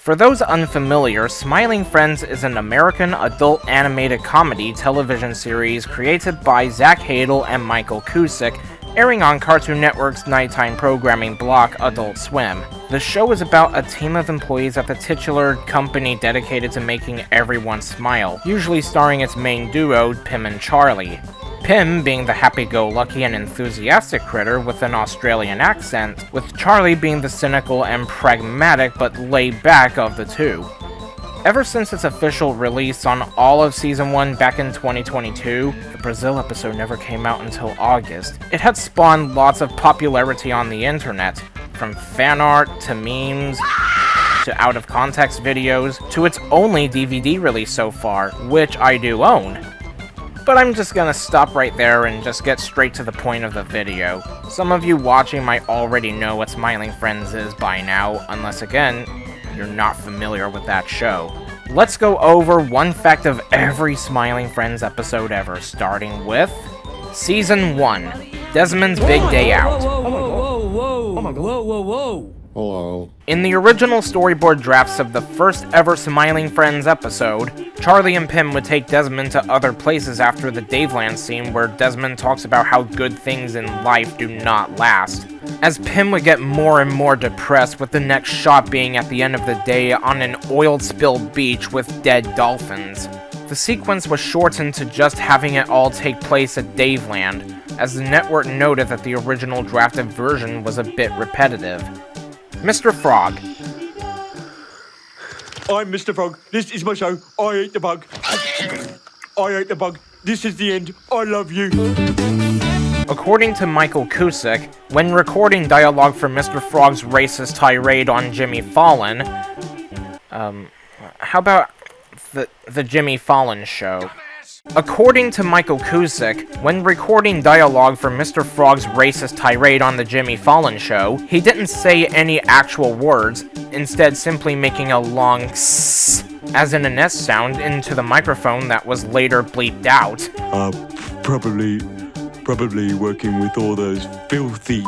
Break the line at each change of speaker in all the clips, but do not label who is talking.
For those unfamiliar, Smiling Friends is an American adult animated comedy television series created by Zach Hadel and Michael Cusick, airing on Cartoon Network's nighttime programming block Adult Swim. The show is about a team of employees at the titular company dedicated to making everyone smile, usually starring its main duo, Pim and Charlie. Pim being the happy-go-lucky and enthusiastic critter with an Australian accent, with Charlie being the cynical and pragmatic but laid-back of the two. Ever since its official release on all of Season 1 back in 2022, the Brazil episode never came out until August, it had spawned lots of popularity on the internet, from fan art to memes, to out-of-context videos, to its only DVD release so far, which I do own. But I'm just gonna stop right there and just get straight to the point of the video. Some of you watching might already know what Smiling Friends is by now, unless again, you're not familiar with that show. Let's go over one fact of every Smiling Friends episode ever, starting with Season 1, Desmond's Big Day Out.
Hello.
In the original storyboard drafts of the first ever Smiling Friends episode, Charlie and Pim would take Desmond to other places after the Daveland scene where Desmond talks about how good things in life do not last, as Pim would get more and more depressed, with the next shot being at the end of the day on an oil-spilled beach with dead dolphins. The sequence was shortened to just having it all take place at Daveland, as the network noted that the original drafted version was a bit repetitive. Mr. Frog.
I'm Mr. Frog. This is my show. I ate the bug. I ate the bug. This is the end. I love you.
According to Michael Cusick, when recording dialogue for Mr. Frog's racist tirade on Jimmy Fallon, how about the Jimmy Fallon Show? According to Michael Cusick, when recording dialogue for Mr. Frog's racist tirade on the Jimmy Fallon Show, he didn't say any actual words, instead simply making a long s, as in an S sound, into the microphone that was later bleeped out.
Probably working with all those filthy...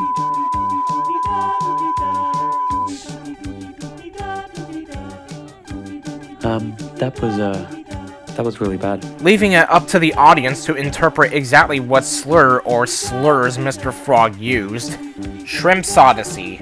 That was really bad.
Leaving it up to the audience to interpret exactly what slur or slurs Mr. Frog used. Shrimp's Odyssey.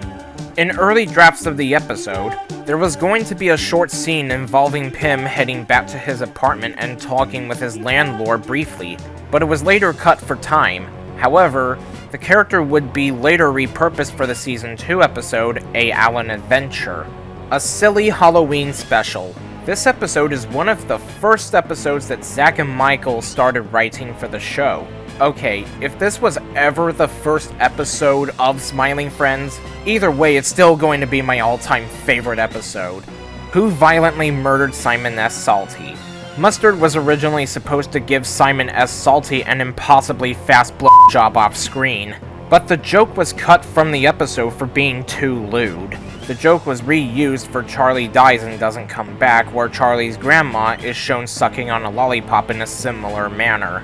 In early drafts of the episode, there was going to be a short scene involving Pim heading back to his apartment and talking with his landlord briefly, but it was later cut for time. However, the character would be later repurposed for the Season 2 episode, A Allen Adventure, a silly Halloween special. This episode is one of the first episodes that Zach and Michael started writing for the show. Okay, if this was ever the first episode of Smiling Friends, either way it's still going to be my all-time favorite episode. Who violently murdered Simon S. Salty? Mustard was originally supposed to give Simon S. Salty an impossibly fast blowjob off screen, but the joke was cut from the episode for being too lewd. The joke was reused for Charlie Dies and Doesn't Come Back, where Charlie's grandma is shown sucking on a lollipop in a similar manner.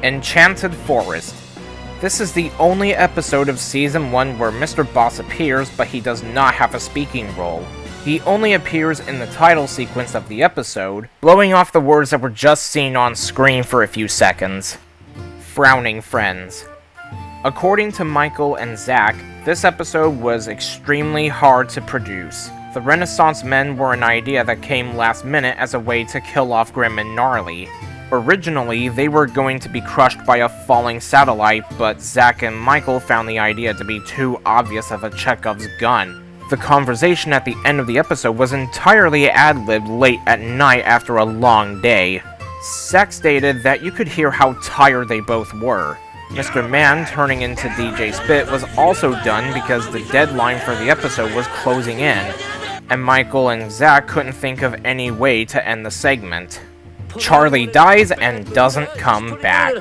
Enchanted Forest. This is the only episode of Season 1 where Mr. Boss appears, but he does not have a speaking role. He only appears in the title sequence of the episode, blowing off the words that were just seen on screen for a few seconds. Frowning Friends. According to Michael and Zach, this episode was extremely hard to produce. The Renaissance Men were an idea that came last minute as a way to kill off Grim and Gnarly. Originally, they were going to be crushed by a falling satellite, but Zach and Michael found the idea to be too obvious of a Chekhov's gun. The conversation at the end of the episode was entirely ad-libbed late at night after a long day. Zach stated that you could hear how tired they both were. Mr. Man turning into DJ Spit was also done because the deadline for the episode was closing in, and Michael and Zach couldn't think of any way to end the segment. Charlie Dies and Doesn't Come Back.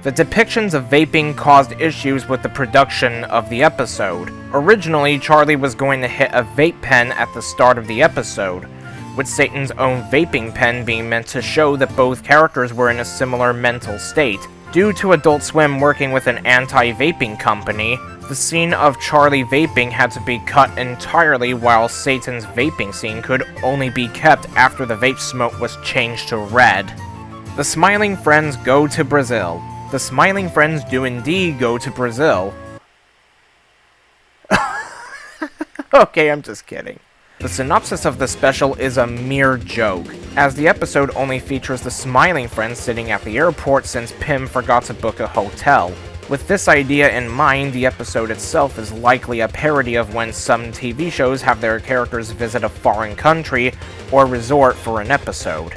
The depictions of vaping caused issues with the production of the episode. Originally, Charlie was going to hit a vape pen at the start of the episode, with Satan's own vaping pen being meant to show that both characters were in a similar mental state. Due to Adult Swim working with an anti-vaping company, The scene of Charlie vaping had to be cut entirely, while Satan's vaping scene could only be kept after the vape smoke was changed to red. The Smiling Friends go to Brazil. The Smiling Friends do indeed go to Brazil. Okay, I'm just kidding. The synopsis of the special is a mere joke, as the episode only features the Smiling Friends sitting at the airport since Pim forgot to book a hotel. With this idea in mind, the episode itself is likely a parody of when some TV shows have their characters visit a foreign country or resort for an episode.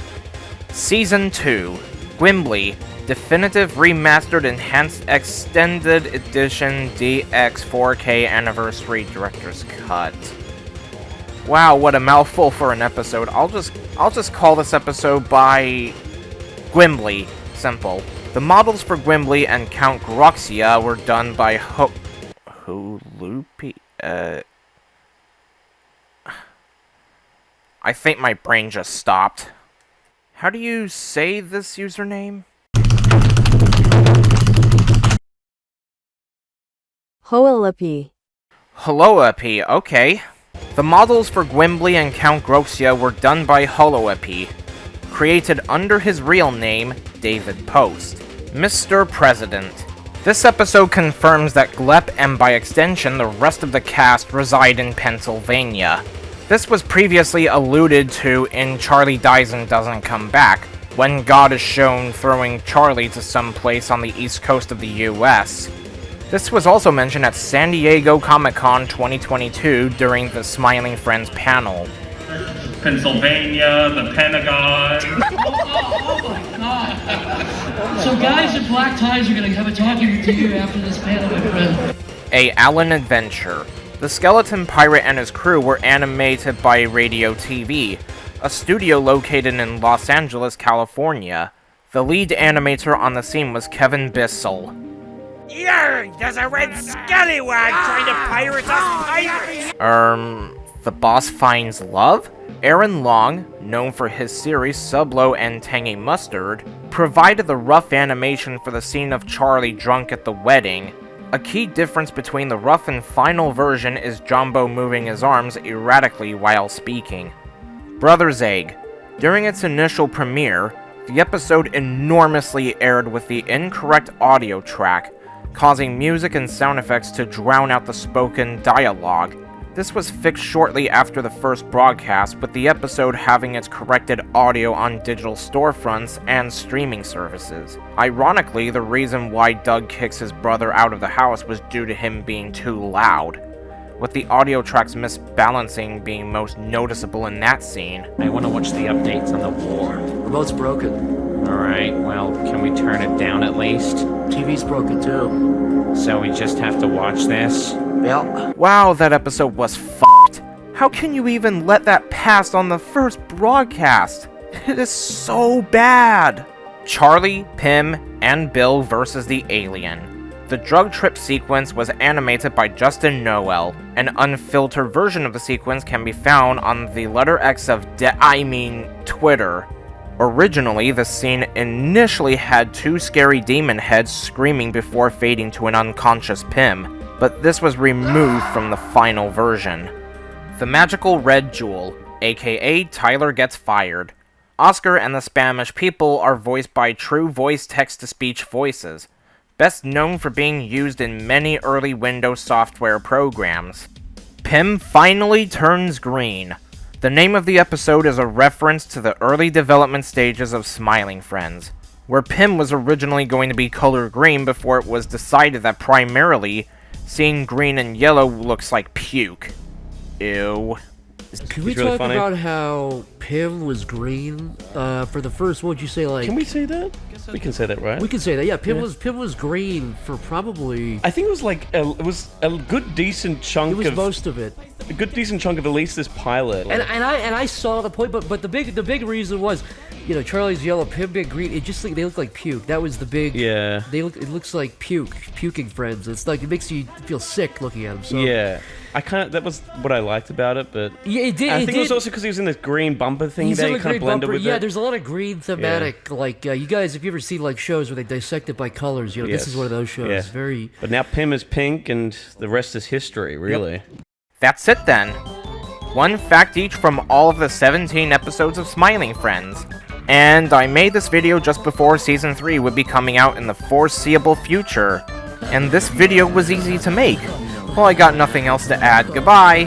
Season 2, Gwimbly, Definitive Remastered Enhanced Extended Edition DX 4K Anniversary Director's Cut. Wow, what a mouthful for an episode. I'll just call this episode by Gwimbly. Simple. The models for Gwimbly and Count Groxia were done by Hulupi. I think my brain just stopped. How do you say this username?
Hulupi.
Hulupi, okay. The models for Gwimbly and Count Groxia were done by Hulupi, created under his real name, David Post. Mr. President. This episode confirms that Glep and by extension the rest of the cast reside in Pennsylvania. This was previously alluded to in Charlie Dies and Doesn't Come Back, when God is shown throwing Charlie to some place on the east coast of the US. This was also mentioned at San Diego Comic-Con 2022 during the Smiling Friends panel.
Pennsylvania, the Pentagon. Oh my god. So guys in black ties are gonna have a talking to you after this panel, my friend.
A Allen Adventure. The Skeleton Pirate and his crew were animated by Radio TV, a studio located in Los Angeles, California. The lead animator on the scene was Kevin Bissell.
Yarr! There's a red scallywag trying to pirate us pirates!
The Boss Finds Love? Aaron Long, known for his series Sublo and Tangy Mustard, provided the rough animation for the scene of Charlie drunk at the wedding. A key difference between the rough and final version is Jumbo moving his arms erratically while speaking. Brother's Egg. During its initial premiere, the episode enormously aired with the incorrect audio track, causing music and sound effects to drown out the spoken dialogue. This was fixed shortly after the first broadcast, with the episode having its corrected audio on digital storefronts and streaming services. Ironically, the reason why Doug kicks his brother out of the house was due to him being too loud, with the audio track's misbalancing being most noticeable in that scene.
I want to watch the updates on the war.
Remote's broken.
Alright, well, can we turn it down at least?
TV's broken too.
So we just have to watch this?
Yeah.
Wow, that episode was f***ed. How can you even let that pass on the first broadcast? It is so bad. Charlie, Pim, and Bill versus the alien. The drug trip sequence was animated by Justin Noel. An unfiltered version of the sequence can be found on the letter X of Twitter. Originally, the scene initially had two scary demon heads screaming before fading to an unconscious Pim, but this was removed from the final version. The Magical Red Jewel, aka Tyler Gets Fired. Oscar and the Spanish people are voiced by true voice text-to-speech voices, best known for being used in many early Windows software programs. Pim finally turns green. The name of the episode is a reference to the early development stages of Smiling Friends, where Pim was originally going to be color green before it was decided that primarily, seeing green and yellow looks like puke. Ew.
Can we talk about how Pim was green for the first, what'd you say, like...
Can we say that? We can say that, right?
We can say that, yeah. Pim was green for probably...
I think it was like, it was a good decent chunk of...
It was most of it.
A good decent chunk of at least this pilot.
And I saw the point, but the big reason was Charlie's yellow, Pim being green. They look like puke. That was the big.
Yeah.
It looks like puking friends. It's like it makes you feel sick looking at them. So.
Yeah. That was what I liked about it, but
Yeah, it did.
I think it was also because he was in this green bumper thing that he kind of blended with it.
Yeah, there's a lot of green thematic. Like you guys, if you ever see like shows where they dissect it by colors, this
Yes.
is one of those shows.
Yeah.
Very.
But now Pim is pink, and the rest is history, really.
That's it then. One fact each from all of the 17 episodes of Smiling Friends. And I made this video just before Season 3 would be coming out in the foreseeable future. And this video was easy to make. Well, I got nothing else to add. Goodbye.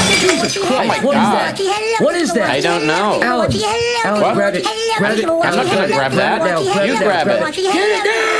Jesus Christ, what is that?
I don't know.
Alan, grab it. Grab it.
I'm not gonna grab that.
Grab it now.
You grab it.
Get it now!